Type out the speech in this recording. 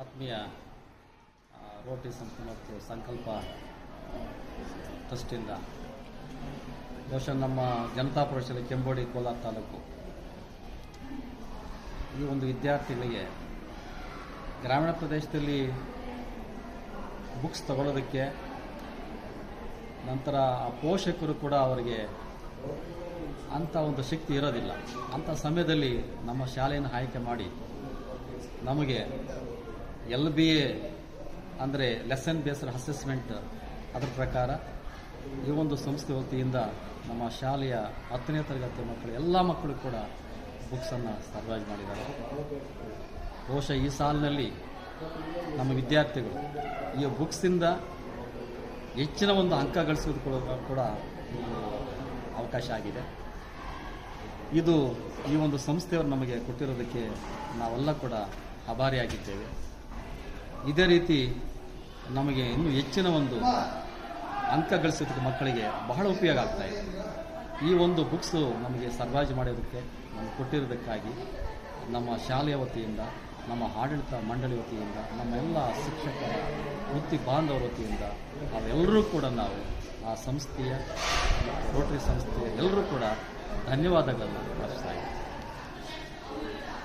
ಆತ್ಮೀಯ ರೋಟರಿ ಸಂಸ್ಥೆ ಮತ್ತು ಸಂಕಲ್ಪ ಟ್ರಸ್ಟಿಂದ ಬಹುಶಃ ನಮ್ಮ ಜನತಾ ಪ್ರದೇಶದಲ್ಲಿ ಕೆಂಬೋಡಿ ಕೋಲಾರ ತಾಲೂಕು ಈ ಒಂದು ವಿದ್ಯಾರ್ಥಿಗಳಿಗೆ ಗ್ರಾಮೀಣ ಪ್ರದೇಶದಲ್ಲಿ ಬುಕ್ಸ್ ತಗೊಳ್ಳೋದಕ್ಕೆ ನಂತರ ಆ ಪೋಷಕರು ಕೂಡ ಅವರಿಗೆ ಅಂಥ ಒಂದು ಶಕ್ತಿ ಇರೋದಿಲ್ಲ. ಅಂಥ ಸಮಯದಲ್ಲಿ ನಮ್ಮ ಶಾಲೆಯನ್ನು ಆಯ್ಕೆ ಮಾಡಿ ನಮಗೆ LBA ಅಂದರೆ ಲೆಸನ್ ಬೇಸ್ಡ್ ಅಸೆಸ್ಮೆಂಟ್ ಅದರ ಪ್ರಕಾರ ಈ ಒಂದು ಸಂಸ್ಥೆ ವತಿಯಿಂದ ನಮ್ಮ ಶಾಲೆಯ 10ನೇ ತರಗತಿ ಮಕ್ಕಳು ಎಲ್ಲ ಮಕ್ಕಳು ಕೂಡ ಬುಕ್ಸನ್ನು ಸರ್ವೈಸ್ ಮಾಡಿದ್ದಾರೆ. ಬಹುಶಃ ಈ ಸಾಲಿನಲ್ಲಿ ನಮ್ಮ ವಿದ್ಯಾರ್ಥಿಗಳು ಈ ಬುಕ್ಸಿಂದ ಹೆಚ್ಚಿನ ಒಂದು ಅಂಕ ಗಳಿಸೋದು ಕೂಡ ಅವಕಾಶ ಆಗಿದೆ. ಇದು ಈ ಒಂದು ಸಂಸ್ಥೆಯವರು ನಮಗೆ ಕೊಟ್ಟಿರೋದಕ್ಕೆ ನಾವೆಲ್ಲ ಕೂಡ ಆಭಾರಿಯಾಗಿದ್ದೇವೆ. ಇದೇ ರೀತಿ ನಮಗೆ ಇನ್ನೂ ಹೆಚ್ಚಿನ ಒಂದು ಅಂಕ ಗಳಿಸೋದಕ್ಕೆ ಮಕ್ಕಳಿಗೆ ಬಹಳ ಉಪಯೋಗ ಆಗ್ತಾ ಇದೆ. ಈ ಒಂದು ಬುಕ್ಸು ನಮಗೆ ಸರ್ವೈಸ್ ಮಾಡೋದಕ್ಕೆ ನಮಗೆ ಕೊಟ್ಟಿರೋದಕ್ಕಾಗಿ ನಮ್ಮ ಶಾಲೆಯ ವತಿಯಿಂದ, ನಮ್ಮ ಆಡಳಿತ ಮಂಡಳಿ ವತಿಯಿಂದ, ನಮ್ಮ ಎಲ್ಲ ಶಿಕ್ಷಕರ ವೃತ್ತಿ ಬಾಂಧವರ ವತಿಯಿಂದ ನಾವೆಲ್ಲರೂ ಕೂಡ ನಾವು ಆ ಸಂಸ್ಥೆಯ ರೋಟರಿ ಸಂಸ್ಥೆಯ ಎಲ್ಲರೂ ಕೂಡ ಧನ್ಯವಾದಗಳನ್ನು ಅರ್ಪಿಸ್ತಾ ಇದ್ದೀವಿ.